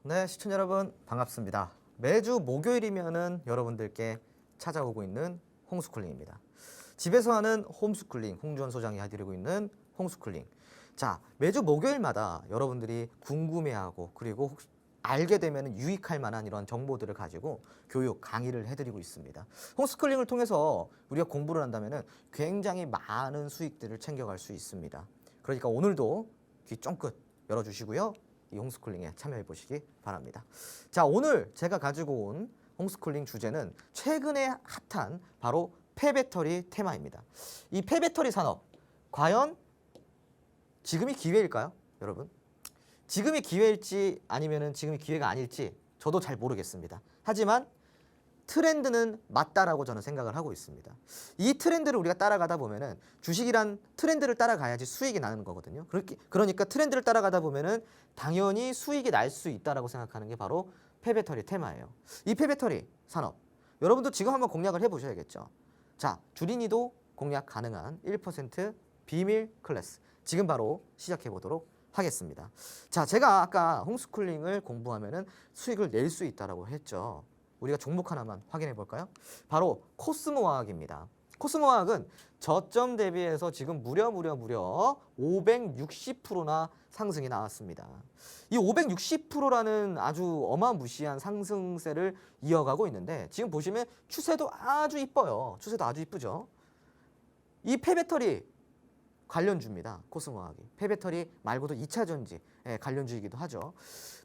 네, 시청자 여러분 반갑습니다. 매주 목요일이면은 여러분들께 찾아오고 있는 홈스쿨링입니다. 집에서 하는 홈스쿨링, 홍주원 소장이 해드리고 있는 홈스쿨링. 자, 매주 목요일마다 여러분들이 궁금해하고 그리고 혹시 알게 되면 유익할 만한 이런 정보들을 가지고 교육, 강의를 해드리고 있습니다. 홈스쿨링을 통해서 우리가 공부를 한다면 굉장히 많은 수익들을 챙겨갈 수 있습니다. 그러니까 오늘도 귀 쫑긋 열어주시고요. 이 홈스쿨링에 참여해 보시기 바랍니다. 자, 오늘 제가 가지고 온 홈스쿨링 주제는 최근에 핫한 바로 폐배터리 테마입니다. 이 폐배터리 산업, 과연 지금이 기회일까요, 여러분? 지금이 기회일지 아니면은 지금이 기회가 아닐지 저도 잘 모르겠습니다. 하지만 트렌드는 맞다라고 저는 생각을 하고 있습니다. 이 트렌드를 우리가 따라가다 보면은 주식이란 트렌드를 따라가야지 수익이 나는 거거든요. 그러니까 트렌드를 따라가다 보면은 당연히 수익이 날 수 있다라고 생각하는 게 바로 폐배터리 테마예요. 이 폐배터리 산업, 여러분도 지금 한번 공략을 해보셔야겠죠. 자, 주린이도 공략 가능한 1% 비밀 클래스 지금 바로 시작해 보도록 하겠습니다. 자, 제가 아까 홈스쿨링을 공부하면은 수익을 낼 수 있다라고 했죠. 우리가 종목 하나만 확인해 볼까요? 바로 코스모화학입니다. 코스모화학은 저점 대비해서 지금 무려 560%나 상승이 나왔습니다. 이 560%라는 아주 어마무시한 상승세를 이어가고 있는데 지금 보시면 추세도 아주 이뻐요. 추세도 아주 이쁘죠. 이 폐배터리 관련주입니다. 코스모화학이. 폐배터리 말고도 2차 전지 관련주이기도 하죠.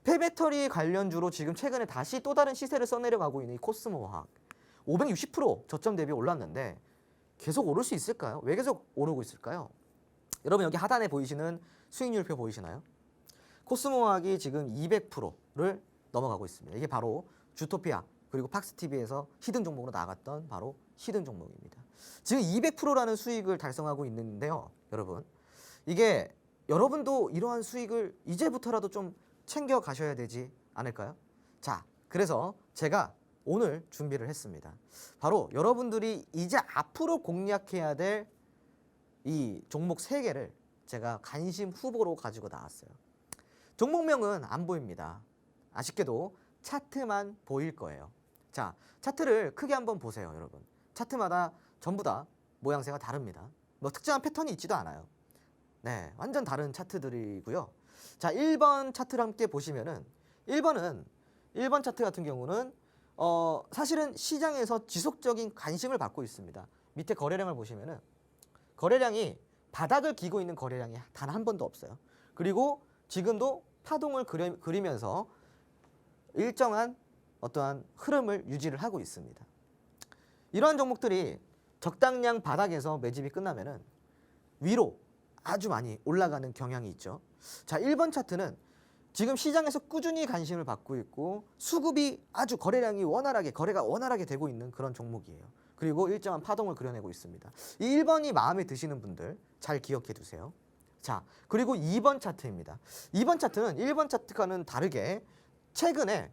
폐배터리 관련주로 지금 최근에 다시 또 다른 시세를 써내려가고 있는 이 코스모화학. 560% 저점 대비 올랐는데 계속 오를 수 있을까요? 왜 계속 오르고 있을까요? 여러분 여기 하단에 보이시는 수익률표 보이시나요? 코스모화학이 지금 200%를 넘어가고 있습니다. 이게 바로 주토피아 그리고 팍스TV에서 히든 종목으로 나갔던 바로 히든 종목입니다. 지금 200%라는 수익을 달성하고 있는데요. 여러분, 이게 여러분도 이러한 수익을 이제부터라도 좀 챙겨 가셔야 되지 않을까요? 자, 그래서 제가 오늘 준비를 했습니다. 바로 여러분들이 이제 앞으로 공략해야 될 이 종목 3개를 제가 관심 후보로 가지고 나왔어요. 종목명은 안 보입니다. 아쉽게도 차트만 보일 거예요. 자, 차트를 크게 한번 보세요, 여러분. 차트마다 전부 다 모양새가 다릅니다. 뭐 특정한 패턴이 있지도 않아요. 네, 완전 다른 차트들이고요. 자, 1번 차트를 함께 보시면은 1번 차트 같은 경우는 사실은 시장에서 지속적인 관심을 받고 있습니다. 밑에 거래량을 보시면은 거래량이 바닥을 기고 있는 거래량이 단 한 번도 없어요. 그리고 지금도 파동을 그리면서 일정한 어떠한 흐름을 유지를 하고 있습니다. 이러한 종목들이 적당량 바닥에서 매집이 끝나면은 위로 아주 많이 올라가는 경향이 있죠. 자, 1번 차트는 지금 시장에서 꾸준히 관심을 받고 있고 수급이 아주 거래가 원활하게 되고 있는 그런 종목이에요. 그리고 일정한 파동을 그려내고 있습니다. 이 1번이 마음에 드시는 분들 잘 기억해 두세요. 자, 그리고 2번 차트입니다. 2번 차트는 1번 차트와는 다르게 최근에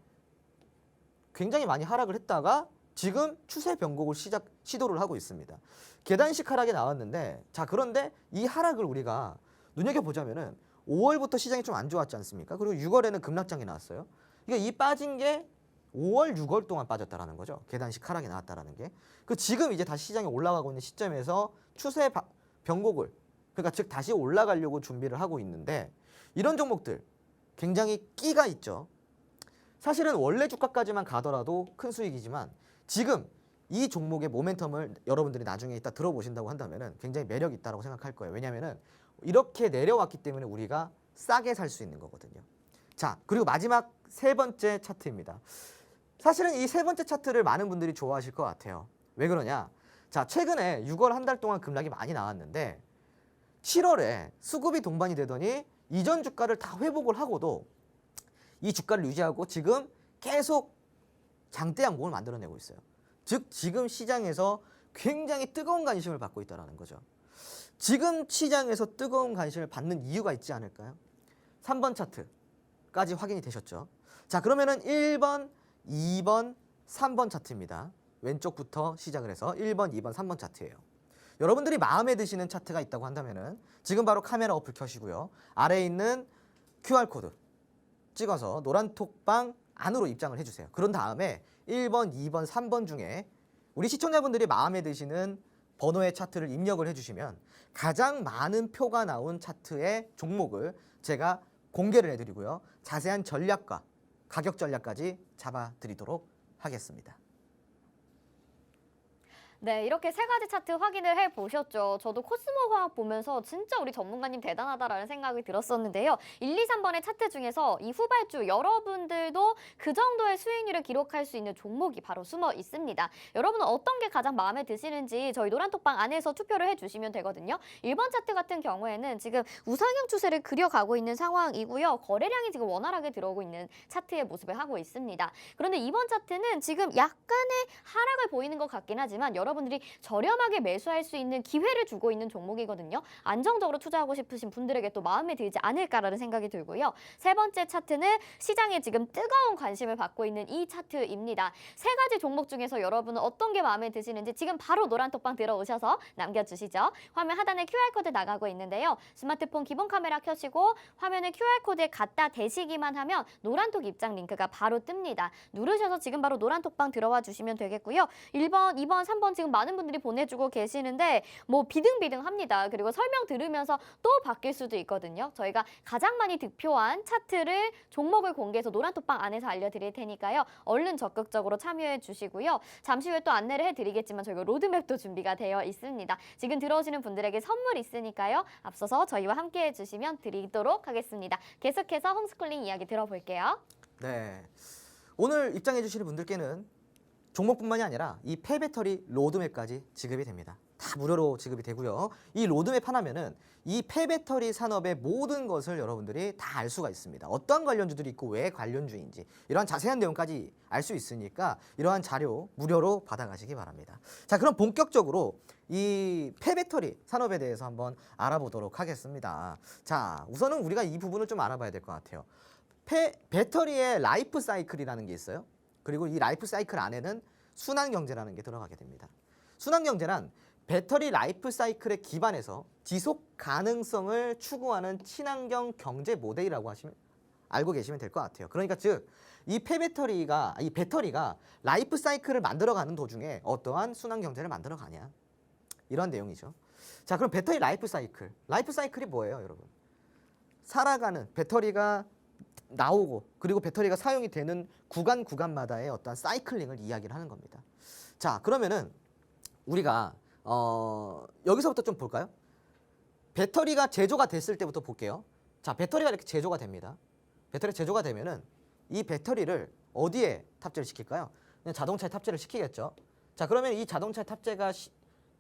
굉장히 많이 하락을 했다가 지금 추세 변곡을 시도를 하고 있습니다. 계단식 하락이 나왔는데, 자, 그런데 이 하락을 우리가 눈여겨보자면은 5월부터 시장이 좀 안 좋았지 않습니까? 그리고 6월에는 급락장이 나왔어요. 그러니까 이 빠진 게 5월, 6월 동안 빠졌다라는 거죠. 계단식 하락이 나왔다라는 게. 그 지금 이제 다시 시장이 올라가고 있는 시점에서 추세 변곡을, 그러니까 즉 다시 올라가려고 준비를 하고 있는데 이런 종목들 굉장히 끼가 있죠. 사실은 원래 주가까지만 가더라도 큰 수익이지만 지금 이 종목의 모멘텀을 여러분들이 나중에 이따 들어보신다고 한다면 굉장히 매력이 있다고 생각할 거예요. 왜냐하면 이렇게 내려왔기 때문에 우리가 싸게 살 수 있는 거거든요. 자, 그리고 마지막 3번째 차트입니다. 사실은 이 3번째 차트를 많은 분들이 좋아하실 것 같아요. 왜 그러냐? 자, 최근에 6월 한 달 동안 급락이 많이 나왔는데 7월에 수급이 동반이 되더니 이전 주가를 다 회복을 하고도 이 주가를 유지하고 지금 계속 장대 양봉을 만들어내고 있어요. 즉 지금 시장에서 굉장히 뜨거운 관심을 받고 있다는 거죠. 지금 시장에서 뜨거운 관심을 받는 이유가 있지 않을까요? 3번 차트까지 확인이 되셨죠? 자, 그러면은 1번, 2번, 3번 차트입니다. 왼쪽부터 시작을 해서 1번, 2번, 3번 차트예요. 여러분들이 마음에 드시는 차트가 있다고 한다면은 지금 바로 카메라 어플 켜시고요. 아래에 있는 QR코드 찍어서 노란톡방 안으로 입장을 해주세요. 그런 다음에 1번, 2번, 3번 중에 우리 시청자분들이 마음에 드시는 번호의 차트를 입력을 해주시면 가장 많은 표가 나온 차트의 종목을 제가 공개를 해드리고요. 자세한 전략과 가격 전략까지 잡아드리도록 하겠습니다. 네, 이렇게 세 가지 차트 확인을 해보셨죠. 저도 코스모 화학 보면서 진짜 우리 전문가님 대단하다라는 생각이 들었었는데요. 1, 2, 3번의 차트 중에서 이 후발주 여러분들도 그 정도의 수익률을 기록할 수 있는 종목이 바로 숨어 있습니다. 여러분은 어떤 게 가장 마음에 드시는지 저희 노란톡방 안에서 투표를 해주시면 되거든요. 1번 차트 같은 경우에는 지금 우상향 추세를 그려가고 있는 상황이고요. 거래량이 지금 원활하게 들어오고 있는 차트의 모습을 하고 있습니다. 그런데 2번 차트는 지금 약간의 하락을 보이는 것 같긴 하지만 여러분들이 저렴하게 매수할 수 있는 기회를 주고 있는 종목이거든요. 안정적으로 투자하고 싶으신 분들에게 또 마음에 들지 않을까라는 생각이 들고요. 세 번째 차트는 시장에 지금 뜨거운 관심을 받고 있는 이 차트입니다. 세 가지 종목 중에서 여러분은 어떤 게 마음에 드시는지 지금 바로 노란톡방 들어오셔서 남겨주시죠. 화면 하단에 QR코드 나가고 있는데요. 스마트폰 기본 카메라 켜시고 화면에 QR코드에 갖다 대시기만 하면 노란톡 입장 링크가 바로 뜹니다. 누르셔서 지금 바로 노란톡방 들어와 주시면 되겠고요. 1번, 2번, 3번 지금 많은 분들이 보내주고 계시는데 뭐 비등비등합니다. 그리고 설명 들으면서 또 바뀔 수도 있거든요. 저희가 가장 많이 득표한 차트를 종목을 공개해서 노란톡방 안에서 알려드릴 테니까요. 얼른 적극적으로 참여해 주시고요. 잠시 후에 또 안내를 해드리겠지만 저희가 로드맵도 준비가 되어 있습니다. 지금 들어오시는 분들에게 선물 있으니까요. 앞서서 저희와 함께 해주시면 드리도록 하겠습니다. 계속해서 홈스쿨링 이야기 들어볼게요. 네, 오늘 입장해 주시는 분들께는 종목뿐만이 아니라 이 폐배터리 로드맵까지 지급이 됩니다. 다 무료로 지급이 되고요. 이 로드맵 하나면은 이 폐배터리 산업의 모든 것을 여러분들이 다 알 수가 있습니다. 어떤 관련주들이 있고 왜 관련주인지 이러한 자세한 내용까지 알 수 있으니까 이러한 자료 무료로 받아가시기 바랍니다. 자, 그럼 본격적으로 이 폐배터리 산업에 대해서 한번 알아보도록 하겠습니다. 자, 우선은 우리가 이 부분을 좀 알아봐야 될 것 같아요. 배터리의 라이프 사이클이라는 게 있어요. 그리고 이 라이프 사이클 안에는 순환 경제라는 게 들어가게 됩니다. 순환 경제란 배터리 라이프 사이클에 기반해서 지속 가능성을 추구하는 친환경 경제 모델이라고 알고 계시면 될 것 같아요. 그러니까 즉 이 배터리가 라이프 사이클을 만들어가는 도중에 어떠한 순환 경제를 만들어가냐 이런 내용이죠. 자, 그럼 배터리 라이프 사이클이 뭐예요, 여러분? 살아가는 배터리가 나오고 그리고 배터리가 사용이 되는 구간마다의 어떤 사이클링을 이야기를 하는 겁니다. 자, 그러면은 우리가 여기서부터 좀 볼까요? 배터리가 제조가 됐을 때부터 볼게요. 자, 배터리가 이렇게 제조가 됩니다. 배터리 제조가 되면은 이 배터리를 어디에 탑재를 시킬까요? 그냥 자동차에 탑재를 시키겠죠. 자, 그러면 이 자동차에 탑재가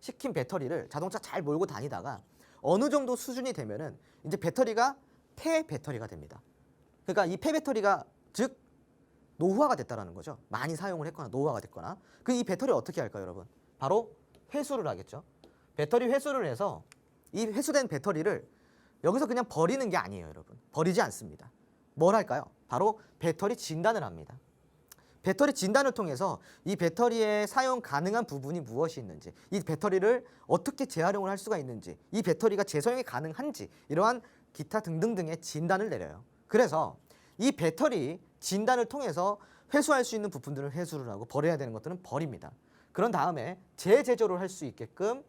시킨 배터리를 자동차 잘 몰고 다니다가 어느 정도 수준이 되면은 이제 배터리가 폐배터리가 됩니다. 그러니까 이 폐배터리가 즉 노후화가 됐다라는 거죠. 많이 사용을 했거나 노후화가 됐거나. 그 이 배터리 어떻게 할까요, 여러분? 바로 회수를 하겠죠. 배터리 회수를 해서 이 회수된 배터리를 여기서 그냥 버리는 게 아니에요, 여러분. 버리지 않습니다. 뭘 할까요? 바로 배터리 진단을 합니다. 배터리 진단을 통해서 이 배터리의 사용 가능한 부분이 무엇이 있는지, 이 배터리를 어떻게 재활용을 할 수가 있는지, 이 배터리가 재사용이 가능한지 이러한 기타 등등등의 진단을 내려요. 그래서 이 배터리 진단을 통해서 회수할 수 있는 부품들은 회수를 하고 버려야 되는 것들은 버립니다. 그런 다음에 재제조를 할 수 있게끔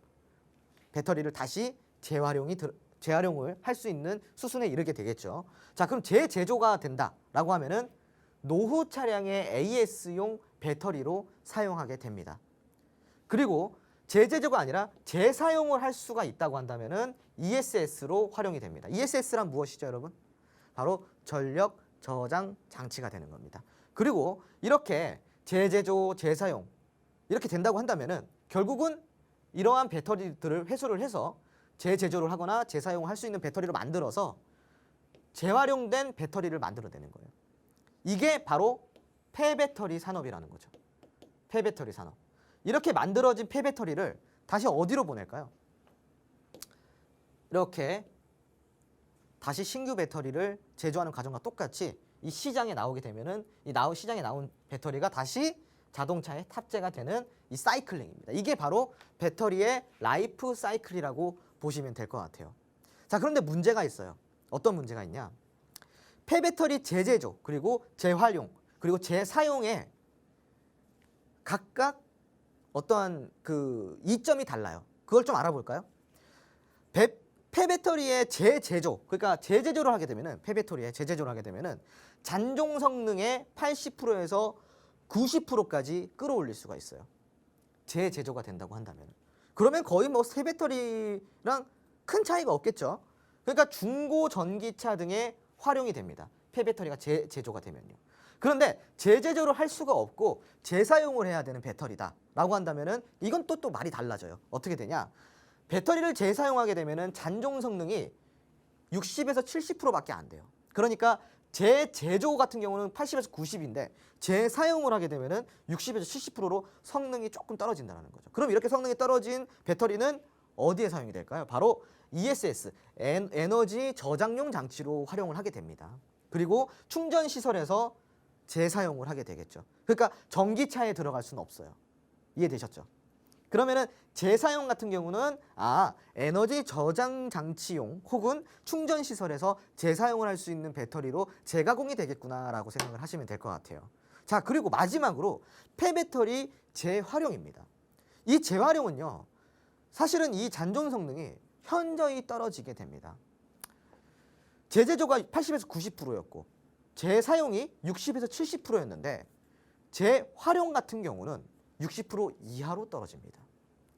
배터리를 다시 재활용을 할 수 있는 수순에 이르게 되겠죠. 자, 그럼 재제조가 된다라고 하면은 노후 차량의 AS용 배터리로 사용하게 됩니다. 그리고 재제조가 아니라 재사용을 할 수가 있다고 한다면은 ESS로 활용이 됩니다. ESS란 무엇이죠, 여러분? 바로 전력 저장 장치가 되는 겁니다. 그리고 이렇게 재제조, 재사용 이렇게 된다고 한다면은 결국은 이러한 배터리들을 회수를 해서 재제조를 하거나 재사용을 할 수 있는 배터리를 만들어서 재활용된 배터리를 만들어내는 거예요. 이게 바로 폐배터리 산업이라는 거죠. 폐배터리 산업. 이렇게 만들어진 폐배터리를 다시 어디로 보낼까요? 이렇게 다시 신규 배터리를 제조하는 과정과 똑같이 이 시장에 나오게 되면은 시장에 나온 배터리가 다시 자동차에 탑재가 되는 이 사이클링입니다. 이게 바로 배터리의 라이프 사이클이라고 보시면 될 것 같아요. 자, 그런데 문제가 있어요. 어떤 문제가 있냐? 폐배터리 재제조, 그리고 재활용, 그리고 재사용에 각각 어떠한 그 이점이 달라요. 그걸 좀 알아볼까요? 폐배터리의 재제조, 그러니까 재제조를 하게 되면은 폐배터리의 재제조를 하게 되면은 잔종 성능의 80%에서 90%까지 끌어올릴 수가 있어요. 재제조가 된다고 한다면. 그러면 거의 뭐 새 배터리랑 큰 차이가 없겠죠. 그러니까 중고 전기차 등에 활용이 됩니다. 폐배터리가 재제조가 되면요. 그런데 재제조를 할 수가 없고 재사용을 해야 되는 배터리다라고 한다면은 이건 또 말이 달라져요. 어떻게 되냐? 배터리를 재사용하게 되면은 잔종 성능이 60에서 70%밖에 안 돼요. 그러니까 재제조 같은 경우는 80에서 90인데 재사용을 하게 되면은 60에서 70%로 성능이 조금 떨어진다는 거죠. 그럼 이렇게 성능이 떨어진 배터리는 어디에 사용이 될까요? 바로 ESS, 에너지 저장용 장치로 활용을 하게 됩니다. 그리고 충전 시설에서 재사용을 하게 되겠죠. 그러니까 전기차에 들어갈 수는 없어요. 이해되셨죠? 그러면은 재사용 같은 경우는 에너지 저장 장치용 혹은 충전 시설에서 재사용을 할 수 있는 배터리로 재가공이 되겠구나라고 생각을 하시면 될 것 같아요. 자, 그리고 마지막으로 폐배터리 재활용입니다. 이 재활용은요, 사실은 이 잔존 성능이 현저히 떨어지게 됩니다. 재제조가 80에서 90%였고 재사용이 60에서 70%였는데 재활용 같은 경우는 60% 이하로 떨어집니다.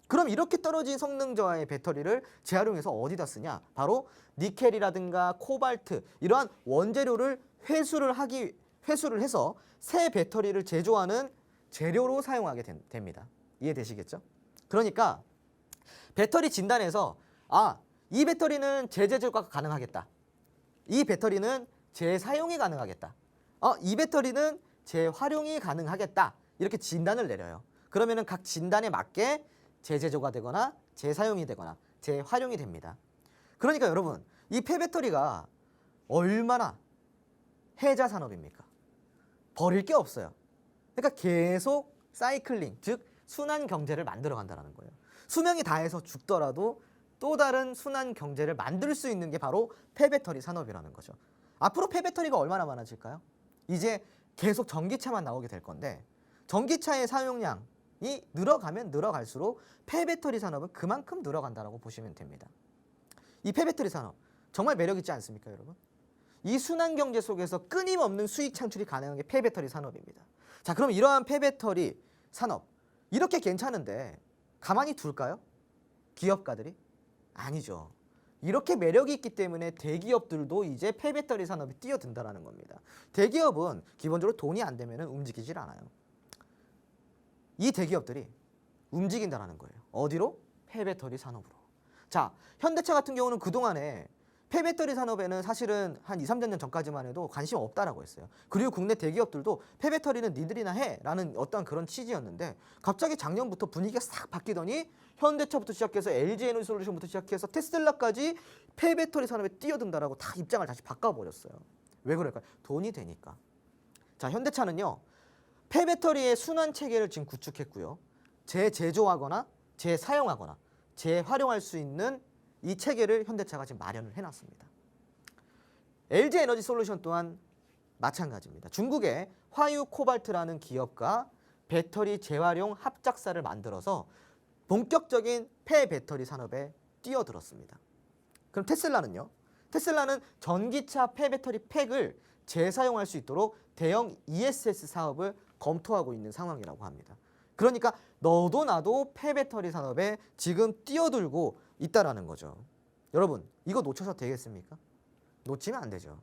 그럼 이렇게 떨어진 성능 저하의 배터리를 재활용해서 어디다 쓰냐? 바로 니켈이라든가 코발트 이러한 원재료를 회수를 해서 새 배터리를 제조하는 재료로 사용하게 됩니다. 이해되시겠죠? 그러니까 배터리 진단에서 이 배터리는 재제조가 가능하겠다. 이 배터리는 재사용이 가능하겠다. 이 배터리는 재활용이 가능하겠다. 이렇게 진단을 내려요. 그러면은 각 진단에 맞게 재제조가 되거나 재사용이 되거나 재활용이 됩니다. 그러니까 여러분, 이 폐배터리가 얼마나 해자 산업입니까? 버릴 게 없어요. 그러니까 계속 사이클링, 즉 순환 경제를 만들어 간다는 거예요. 수명이 다해서 죽더라도 또 다른 순환 경제를 만들 수 있는 게 바로 폐배터리 산업이라는 거죠. 앞으로 폐배터리가 얼마나 많아질까요? 이제 계속 전기차만 나오게 될 건데 전기차의 사용량이 늘어가면 늘어갈수록 폐배터리 산업은 그만큼 늘어간다고 보시면 됩니다. 이 폐배터리 산업 정말 매력 있지 않습니까, 여러분? 이 순환 경제 속에서 끊임없는 수익 창출이 가능한 게 폐배터리 산업입니다. 자, 그럼 이러한 폐배터리 산업 이렇게 괜찮은데 가만히 둘까요? 기업가들이? 아니죠. 이렇게 매력이 있기 때문에 대기업들도 이제 폐배터리 산업에 뛰어든다는 겁니다. 대기업은 기본적으로 돈이 안 되면 움직이질 않아요. 이 대기업들이 움직인다는 거예요. 어디로? 폐배터리 산업으로. 자, 현대차 같은 경우는 그동안에 폐배터리 산업에는 사실은 한 2, 3년 전까지만 해도 관심 없다라고 했어요. 그리고 국내 대기업들도 폐배터리는 니들이나 해라는 어떤 그런 취지였는데 갑자기 작년부터 분위기가 싹 바뀌더니 현대차부터 시작해서 LG에너지솔루션부터 시작해서 테슬라까지 폐배터리 산업에 뛰어든다라고 다 입장을 다시 바꿔버렸어요. 왜 그럴까요? 돈이 되니까. 자, 현대차는요, 폐배터리의 순환 체계를 지금 구축했고요. 재제조하거나 재사용하거나 재활용할 수 있는 이 체계를 현대차가 지금 마련을 해놨습니다. LG에너지솔루션 또한 마찬가지입니다. 중국의 화유 코발트라는 기업과 배터리 재활용 합작사를 만들어서 본격적인 폐배터리 산업에 뛰어들었습니다. 그럼 테슬라는요? 테슬라는 전기차 폐배터리 팩을 재사용할 수 있도록 대형 ESS 사업을 검토하고 있는 상황이라고 합니다. 그러니까 너도 나도 폐배터리 산업에 지금 뛰어들고 있다라는 거죠. 여러분, 이거 놓쳐서 되겠습니까? 놓치면 안 되죠.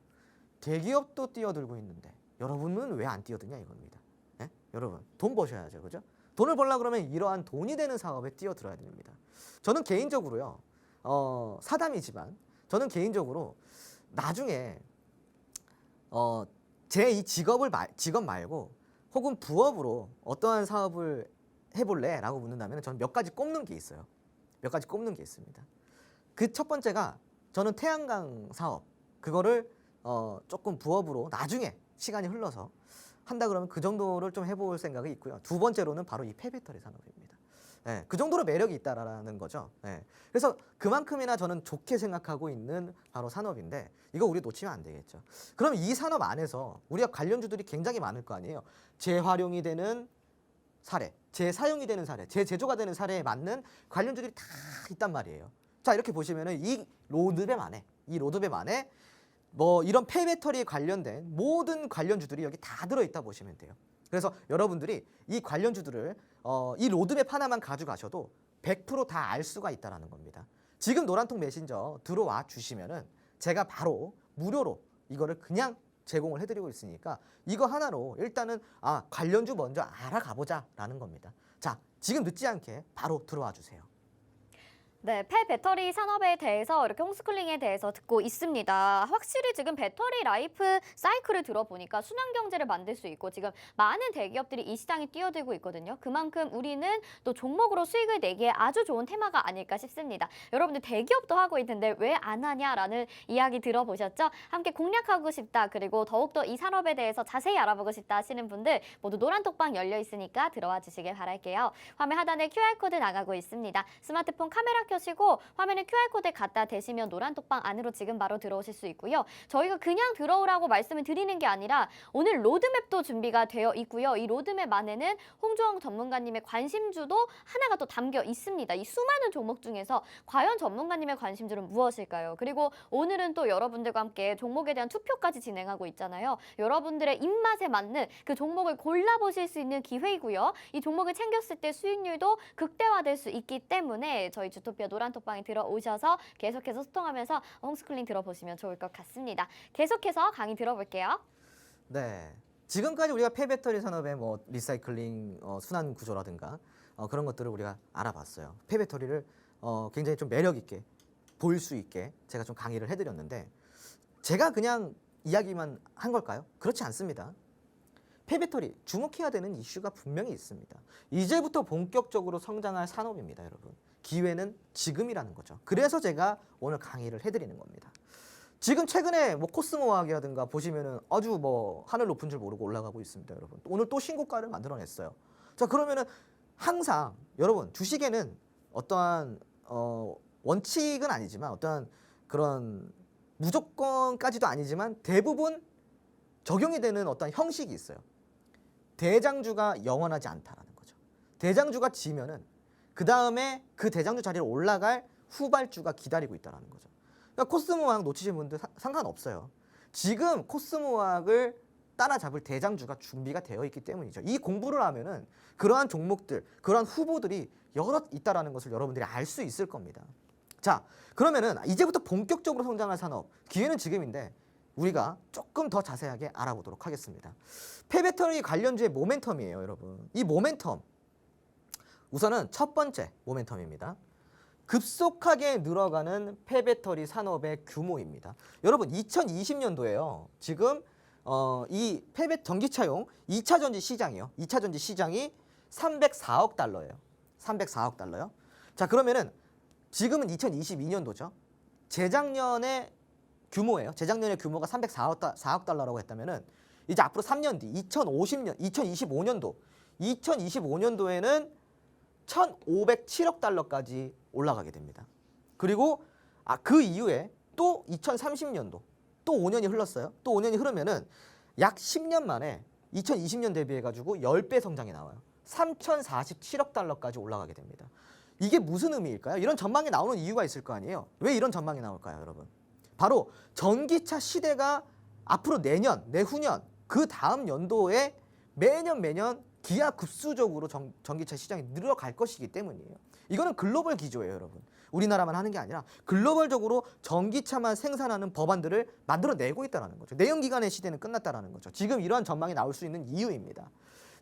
대기업도 뛰어들고 있는데 여러분은 왜 안 뛰어드냐 이겁니다. 네? 여러분, 돈 버셔야죠. 그죠? 돈을 벌려고 그러면 이러한 돈이 되는 사업에 뛰어들어야 됩니다. 저는 개인적으로요, 사담이지만 저는 개인적으로 나중에 제 이 직업 말고 혹은 부업으로 어떠한 사업을 해볼래? 라고 묻는다면 저는 몇 가지 꼽는 게 있어요. 몇 가지 꼽는 게 있습니다. 그 첫 번째가 저는 태양광 사업, 그거를 조금 부업으로 나중에 시간이 흘러서 한다 그러면 그 정도를 좀 해볼 생각이 있고요. 두 번째로는 바로 이 폐배터리 산업입니다. 예, 그 정도로 매력이 있다라는 거죠. 예. 그래서 그만큼이나 저는 좋게 생각하고 있는 바로 산업인데 이거 우리 놓치면 안 되겠죠. 그럼 이 산업 안에서 우리가 관련주들이 굉장히 많을 거 아니에요. 재활용이 되는 사례, 재사용이 되는 사례, 재제조가 되는 사례에 맞는 관련주들이 다 있단 말이에요. 자, 이렇게 보시면은 이 로드맵 안에 뭐 이런 폐배터리에 관련된 모든 관련주들이 여기 다 들어있다 보시면 돼요. 그래서 여러분들이 이 관련주들을 이 로드맵 하나만 가져가셔도 100% 다 알 수가 있다는 겁니다. 지금 노란통 메신저 들어와 주시면은 제가 바로 무료로 이거를 그냥 제공을 해드리고 있으니까 이거 하나로 일단은 관련주 먼저 알아가 보자라는 겁니다. 자, 지금 늦지 않게 바로 들어와 주세요. 네, 폐배터리 산업에 대해서 이렇게 홈스쿨링에 대해서 듣고 있습니다. 확실히 지금 배터리 라이프 사이클을 들어보니까 순환 경제를 만들 수 있고 지금 많은 대기업들이 이 시장에 뛰어들고 있거든요. 그만큼 우리는 또 종목으로 수익을 내기에 아주 좋은 테마가 아닐까 싶습니다. 여러분들 대기업도 하고 있는데 왜 안 하냐라는 이야기 들어보셨죠? 함께 공략하고 싶다, 그리고 더욱더 이 산업에 대해서 자세히 알아보고 싶다 하시는 분들 모두 노란톡방 열려 있으니까 들어와 주시길 바랄게요. 화면 하단에 QR코드 나가고 있습니다. 스마트폰 카메라 켜시고 화면에 QR코드 갖다 대시면 노란톡방 안으로 지금 바로 들어오실 수 있고요. 저희가 그냥 들어오라고 말씀을 드리는 게 아니라 오늘 로드맵도 준비가 되어 있고요. 이 로드맵 안에는 홍주영 전문가님의 관심주도 하나가 또 담겨 있습니다. 이 수많은 종목 중에서 과연 전문가님의 관심주는 무엇일까요? 그리고 오늘은 또 여러분들과 함께 종목에 대한 투표까지 진행하고 있잖아요. 여러분들의 입맛에 맞는 그 종목을 골라보실 수 있는 기회이고요. 이 종목을 챙겼을 때 수익률도 극대화될 수 있기 때문에 저희 주토피아 노란톡방에 들어오셔서 계속해서 소통하면서 홈스쿨링 들어보시면 좋을 것 같습니다. 계속해서 강의 들어볼게요. 네, 지금까지 우리가 폐배터리 산업의 뭐 리사이클링 순환 구조라든가 그런 것들을 우리가 알아봤어요. 폐배터리를 굉장히 좀 매력 있게 보일 수 있게 제가 좀 강의를 해드렸는데 제가 그냥 이야기만 한 걸까요? 그렇지 않습니다. 폐배터리 주목해야 되는 이슈가 분명히 있습니다. 이제부터 본격적으로 성장할 산업입니다, 여러분. 기회는 지금이라는 거죠. 그래서 제가 오늘 강의를 해드리는 겁니다. 지금 최근에 뭐 코스모화학이라든가 보시면은 아주 뭐 하늘 높은 줄 모르고 올라가고 있습니다, 여러분. 오늘 또 신고가를 만들어냈어요. 자, 그러면은 항상 여러분 주식에는 어떠한 원칙은 아니지만 어떠한 그런 무조건까지도 아니지만 대부분 적용이 되는 어떤 형식이 있어요. 대장주가 영원하지 않다라는 거죠. 대장주가 지면은 그 다음에 그 대장주 자리에 올라갈 후발주가 기다리고 있다는 거죠. 그러니까 코스모화학 놓치신 분들 상관없어요. 지금 코스모화학을 따라잡을 대장주가 준비가 되어 있기 때문이죠. 이 공부를 하면은 그러한 종목들, 그러한 후보들이 여럿 있다라는 것을 여러분들이 알 수 있을 겁니다. 자, 그러면은 이제부터 본격적으로 성장할 산업, 기회는 지금인데 우리가 조금 더 자세하게 알아보도록 하겠습니다. 폐배터리 관련주의 모멘텀이에요, 여러분. 이 모멘텀, 우선은 첫 번째 모멘텀입니다. 급속하게 늘어가는 폐배터리 산업의 규모입니다. 여러분 2020년도에요. 지금 이 전기차용 2차 전지 시장이요. 2차 전지 시장이 304억 달러예요. 304억 달러요. 자, 그러면은 지금은 2022년도죠. 재작년의 규모예요. 재작년의 규모가 304억 달러라고 했다면은 이제 앞으로 3년 뒤 2025년도에는 1,507억 달러까지 올라가게 됩니다. 그리고 그 이후에 또 2030년도 또 5년이 흘렀어요. 또 5년이 흐르면은 약 10년 만에 2020년 대비해 가지고 10배 성장이 나와요. 3,047억 달러까지 올라가게 됩니다. 이게 무슨 의미일까요? 이런 전망이 나오는 이유가 있을 거 아니에요. 왜 이런 전망이 나올까요, 여러분? 바로 전기차 시대가 앞으로 내년, 내후년, 그 다음 연도에 매년 기하급수적으로 전기차 시장이 늘어갈 것이기 때문이에요. 이거는 글로벌 기조예요, 여러분. 우리나라만 하는 게 아니라 글로벌적으로 전기차만 생산하는 법안들을 만들어내고 있다는 거죠. 내연기관의 시대는 끝났다는 거죠. 지금 이러한 전망이 나올 수 있는 이유입니다.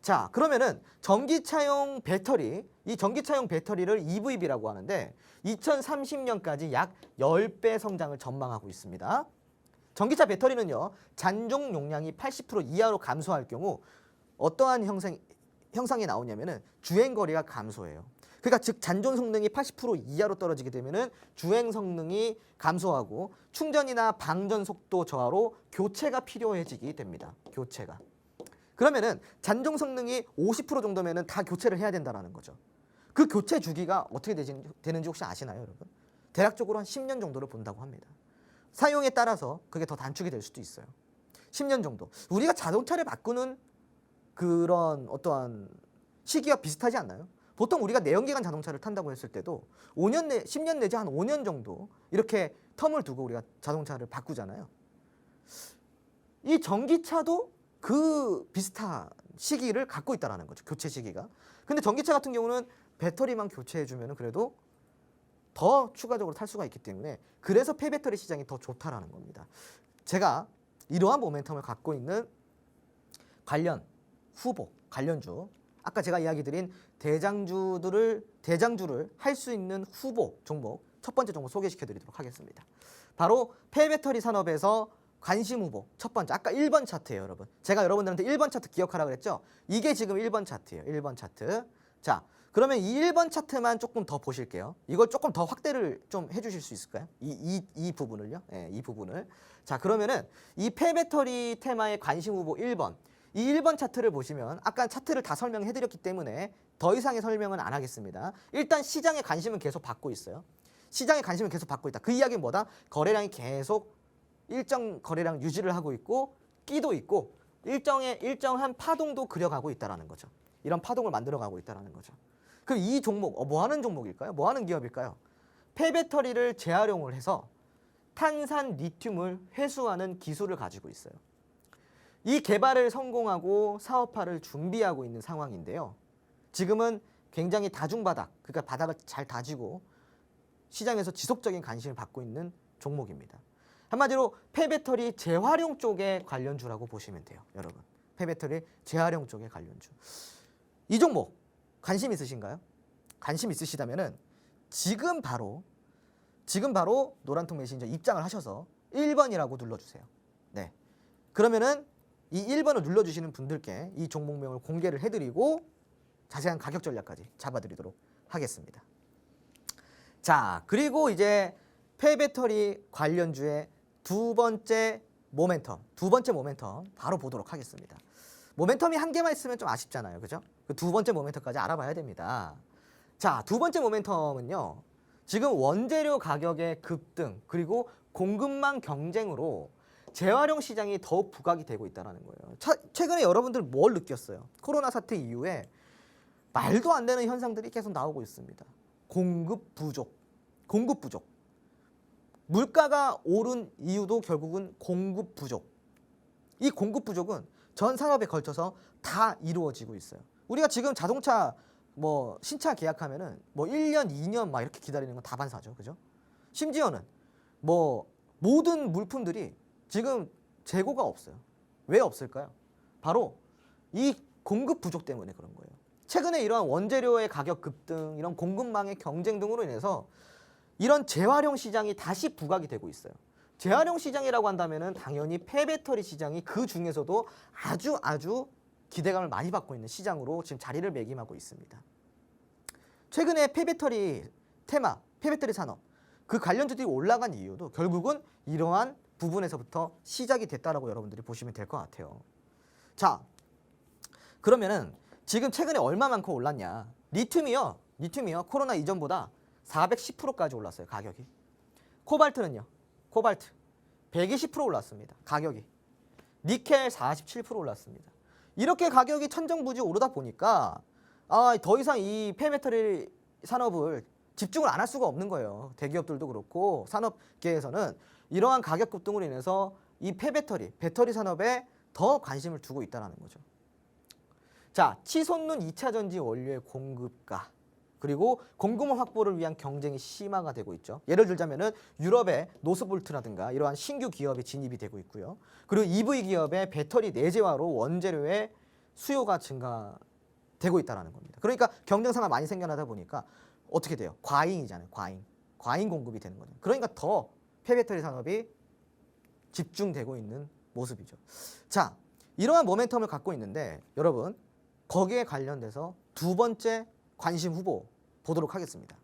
자, 그러면은 전기차용 배터리, 이 전기차용 배터리를 EVB라고 하는데 2030년까지 약 10배 성장을 전망하고 있습니다. 전기차 배터리는요, 잔종 용량이 80% 이하로 감소할 경우 어떠한 형상이 나오냐면은 주행 거리가 감소해요. 그러니까 즉 잔존 성능이 80% 이하로 떨어지게 되면은 주행 성능이 감소하고 충전이나 방전 속도 저하로 교체가 필요해지게 됩니다. 교체가. 그러면은 잔존 성능이 50% 정도면은 다 교체를 해야 된다라는 거죠. 그 교체 주기가 어떻게 되는지 혹시 아시나요, 여러분? 대략적으로 한 10년 정도를 본다고 합니다. 사용에 따라서 그게 더 단축이 될 수도 있어요. 10년 정도. 우리가 자동차를 바꾸는 그런 어떠한 시기와 비슷하지 않나요? 보통 우리가 내연기관 자동차를 탄다고 했을 때도 10년 내지 한 5년 정도 이렇게 텀을 두고 우리가 자동차를 바꾸잖아요. 이 전기차도 그 비슷한 시기를 갖고 있다는 거죠. 교체 시기가. 근데 전기차 같은 경우는 배터리만 교체해주면 그래도 더 추가적으로 탈 수가 있기 때문에 그래서 폐배터리 시장이 더 좋다라는 겁니다. 제가 이러한 모멘텀을 갖고 있는 관련 후보, 관련주, 아까 제가 이야기 드린 대장주를 할 수 있는 후보 종목, 첫 번째 종목 소개시켜 드리도록 하겠습니다. 바로 폐배터리 산업에서 관심 후보 첫 번째, 아까 1번 차트예요, 여러분. 제가 여러분들한테 1번 차트 기억하라고 그랬죠? 이게 지금 1번 차트예요, 1번 차트. 자, 그러면 이 1번 차트만 조금 더 보실게요. 이걸 조금 더 확대를 좀 해주실 수 있을까요? 이 부분을요. 네, 이 부분을. 자, 그러면은 이 폐배터리 테마의 관심 후보 1번. 이 1번 차트를 보시면 아까 차트를 다 설명해드렸기 때문에 더 이상의 설명은 안 하겠습니다. 일단 시장의 관심은 계속 받고 있어요. 시장의 관심은 계속 받고 있다. 그 이야기는 뭐다? 거래량이 계속 일정 거래량 유지를 하고 있고 끼도 있고 일정한 파동도 그려가고 있다는 거죠. 이런 파동을 만들어가고 있다는 거죠. 그럼 이 종목 뭐 하는 종목일까요? 뭐 하는 기업일까요? 폐배터리를 재활용을 해서 탄산 리튬을 회수하는 기술을 가지고 있어요. 이 개발을 성공하고 사업화를 준비하고 있는 상황인데요. 지금은 굉장히 다중바닥, 그러니까 바닥을 잘 다지고 시장에서 지속적인 관심을 받고 있는 종목입니다. 한마디로 폐배터리 재활용 쪽의 관련주라고 보시면 돼요, 여러분. 폐배터리 재활용 쪽의 관련주. 이 종목 관심 있으신가요? 관심 있으시다면은 지금 바로 노란통 메신저 입장을 하셔서 1번이라고 눌러주세요. 네. 그러면은 이 1번을 눌러주시는 분들께 이 종목명을 공개를 해드리고 자세한 가격 전략까지 잡아드리도록 하겠습니다. 자, 그리고 이제 폐배터리 관련주의 두 번째 모멘텀 바로 보도록 하겠습니다. 모멘텀이 한 개만 있으면 좀 아쉽잖아요, 그죠? 그 두 번째 모멘텀까지 알아봐야 됩니다. 자, 두 번째 모멘텀은요. 지금 원재료 가격의 급등 그리고 공급망 경쟁으로 재활용 시장이 더욱 부각이 되고 있다는 거예요. 최근에 여러분들 뭘 느꼈어요? 코로나 사태 이후에 말도 안 되는 현상들이 계속 나오고 있습니다. 공급 부족. 물가가 오른 이유도 결국은 공급 부족. 이 공급 부족은 전 산업에 걸쳐서 다 이루어지고 있어요. 우리가 지금 자동차 신차 계약하면은 1년, 2년 막 이렇게 기다리는 건 다반사죠. 그죠? 심지어는 모든 물품들이 지금 재고가 없어요. 왜 없을까요? 바로 이 공급 부족 때문에 그런 거예요. 최근에 이러한 원재료의 가격 급등, 이런 공급망의 경쟁 등으로 인해서 이런 재활용 시장이 다시 부각이 되고 있어요. 재활용 시장이라고 한다면은 당연히 폐배터리 시장이 그 중에서도 아주 기대감을 많이 받고 있는 시장으로 지금 자리를 매김하고 있습니다. 최근에 폐배터리 테마, 폐배터리 산업, 그 관련주들이 올라간 이유도 결국은 이러한 부분에서부터 시작이 됐다라고 여러분들이 보시면 될 것 같아요. 자, 그러면은 지금 최근에 얼마만큼 올랐냐? 리튬이요. 코로나 이전보다 410%까지 올랐어요, 가격이. 코발트는요. 코발트 120% 올랐습니다, 가격이. 니켈 47% 올랐습니다. 이렇게 가격이 천정부지 오르다 보니까 더 이상 이 폐배터리 산업을 집중을 안 할 수가 없는 거예요. 대기업들도 그렇고 산업계에서는 이러한 가격 급등으로 인해서 이 배터리 산업에 더 관심을 두고 있다는 거죠. 자, 치솟는 2차 전지 원료의 공급가 그리고 공급망 확보를 위한 경쟁이 심화가 되고 있죠. 예를 들자면은 유럽의 노스볼트라든가 이러한 신규 기업이 진입이 되고 있고요. 그리고 EV 기업의 배터리 내재화로 원재료의 수요가 증가되고 있다는 겁니다. 그러니까 경쟁 상황이 많이 생겨나다 보니까 어떻게 돼요? 과잉이잖아요. 과잉 공급이 되는 거죠. 그러니까 더 폐배터리 산업이 집중되고 있는 모습이죠. 자, 이러한 모멘텀을 갖고 있는데 여러분 거기에 관련돼서 두 번째 관심 후보 보도록 하겠습니다.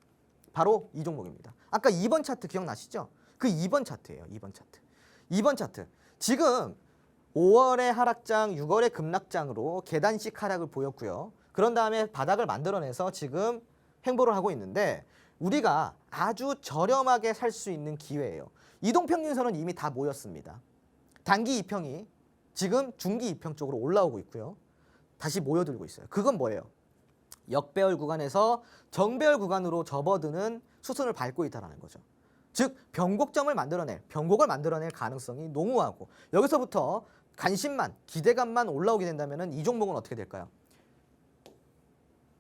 바로 이 종목입니다. 아까 2번 차트 기억나시죠? 그 2번 차트예요. 2번 차트. 지금 5월의 하락장, 6월의 급락장으로 계단식 하락을 보였고요. 그런 다음에 바닥을 만들어내서 지금 행보를 하고 있는데 우리가 아주 저렴하게 살 수 있는 기회예요. 이동평균선은 이미 다 모였습니다. 단기 이평이 지금 중기 이평 쪽으로 올라오고 있고요. 다시 모여들고 있어요. 그건 뭐예요? 역배열 구간에서 정배열 구간으로 접어드는 수순을 밟고 있다는 거죠. 즉 변곡점을 변곡을 만들어낼 가능성이 농후하고 여기서부터 관심만, 기대감만 올라오게 된다면 이 종목은 어떻게 될까요?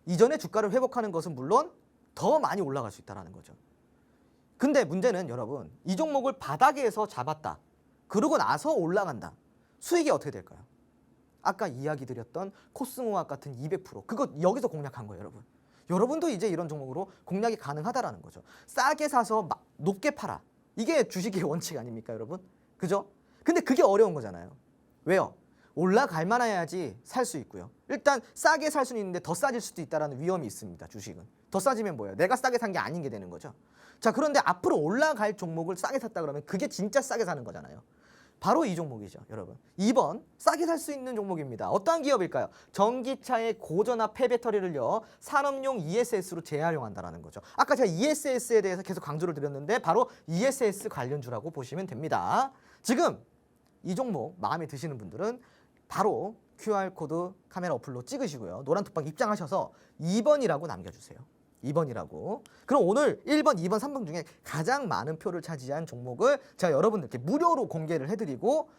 이전의 주가를 회복하는 것은 물론 더 많이 올라갈 수 있다는 거죠. 근데 문제는 여러분, 이 종목을 바닥에서 잡았다. 그러고 나서 올라간다. 수익이 어떻게 될까요? 아까 이야기 드렸던 코스모학 같은 200% 그거 여기서 공략한 거예요, 여러분. 여러분도 이제 이런 종목으로 공략이 가능하다라는 거죠. 싸게 사서 높게 팔아. 이게 주식의 원칙 아닙니까, 여러분? 그죠? 근데 그게 어려운 거잖아요. 왜요? 올라갈 만해야지 살 수 있고요. 일단 싸게 살 수는 있는데 더 싸질 수도 있다는 위험이 있습니다, 주식은. 더 싸지면 뭐예요? 내가 싸게 산 게 아닌 게 되는 거죠. 자, 그런데 앞으로 올라갈 종목을 싸게 샀다 그러면 그게 진짜 싸게 사는 거잖아요. 바로 이 종목이죠, 여러분. 2번 싸게 살 수 있는 종목입니다. 어떠한 기업일까요? 전기차의 고전압 폐배터리를요 산업용 ESS로 재활용한다는 거죠. 아까 제가 ESS에 대해서 계속 강조를 드렸는데 바로 ESS 관련주라고 보시면 됩니다. 지금 이 종목 마음에 드시는 분들은 바로 QR코드 카메라 어플로 찍으시고요. 노란톡방 입장하셔서 2번이라고 남겨주세요. 2번이라고. 그럼 오늘 1번, 2번, 3번 중에 가장 많은 표를 차지한 종목을 제가 여러분들께 무료로 공개를 해드리고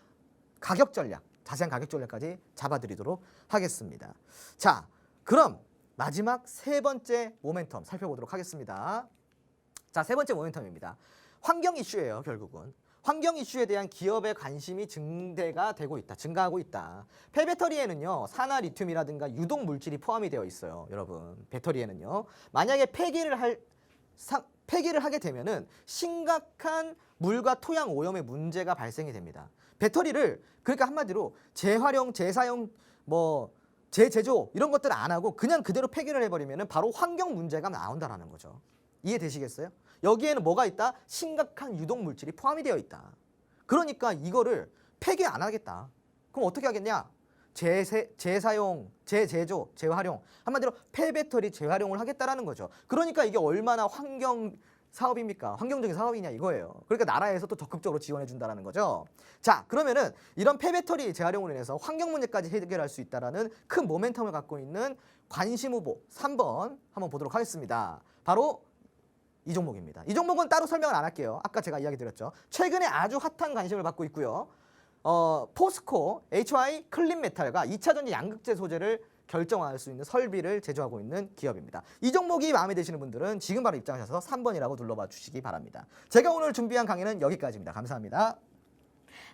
가격 전략, 자세한 가격 전략까지 잡아드리도록 하겠습니다. 자, 그럼 마지막 세 번째 모멘텀 살펴보도록 하겠습니다. 자, 세 번째 모멘텀입니다. 환경 이슈예요, 결국은. 환경 이슈에 대한 기업의 관심이 증가하고 있다. 폐배터리에는요, 산화 리튬이라든가 유독 물질이 포함이 되어 있어요, 여러분. 배터리에는요. 만약에 폐기를 하게 되면은 심각한 물과 토양 오염의 문제가 발생이 됩니다. 배터리를 그러니까 한마디로 재활용, 재사용, 재제조 이런 것들 안 하고 그냥 그대로 폐기를 해버리면은 바로 환경 문제가 나온다라는 거죠. 이해되시겠어요? 여기에는 뭐가 있다? 심각한 유독 물질이 포함이 되어 있다. 그러니까 이거를 폐기 안 하겠다. 그럼 어떻게 하겠냐? 재사용, 재제조, 재활용. 한마디로 폐배터리 재활용을 하겠다라는 거죠. 그러니까 이게 얼마나 환경 사업입니까? 환경적인 사업이냐 이거예요. 그러니까 나라에서 또 적극적으로 지원해 준다는 거죠. 자, 그러면은 이런 폐배터리 재활용으로 인해서 환경 문제까지 해결할 수 있다라는 큰 모멘텀을 갖고 있는 관심 후보 3번 한번 보도록 하겠습니다. 바로 이 종목입니다. 이 종목은 따로 설명을 안 할게요. 아까 제가 이야기 드렸죠. 최근에 아주 핫한 관심을 받고 있고요. 포스코 HY 클린메탈과 2차 전지 양극재 소재를 결정할 수 있는 설비를 제조하고 있는 기업입니다. 이 종목이 마음에 드시는 분들은 지금 바로 입장하셔서 3번이라고 눌러봐 주시기 바랍니다. 제가 오늘 준비한 강의는 여기까지입니다. 감사합니다.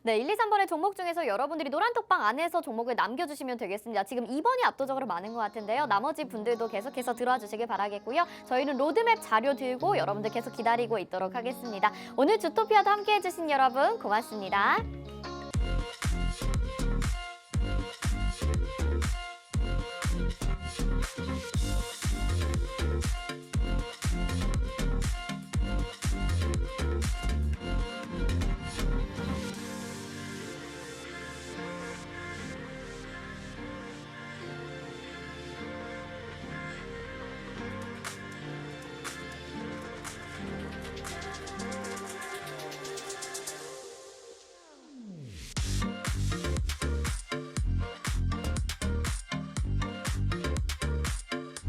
네, 1, 2, 3번의 종목 중에서 여러분들이 노란톡방 안에서 종목을 남겨주시면 되겠습니다. 지금 2번이 압도적으로 많은 것 같은데요. 나머지 분들도 계속해서 들어와 주시길 바라겠고요. 저희는 로드맵 자료 들고 여러분들 계속 기다리고 있도록 하겠습니다. 오늘 주토피아도 함께해 주신 여러분 고맙습니다.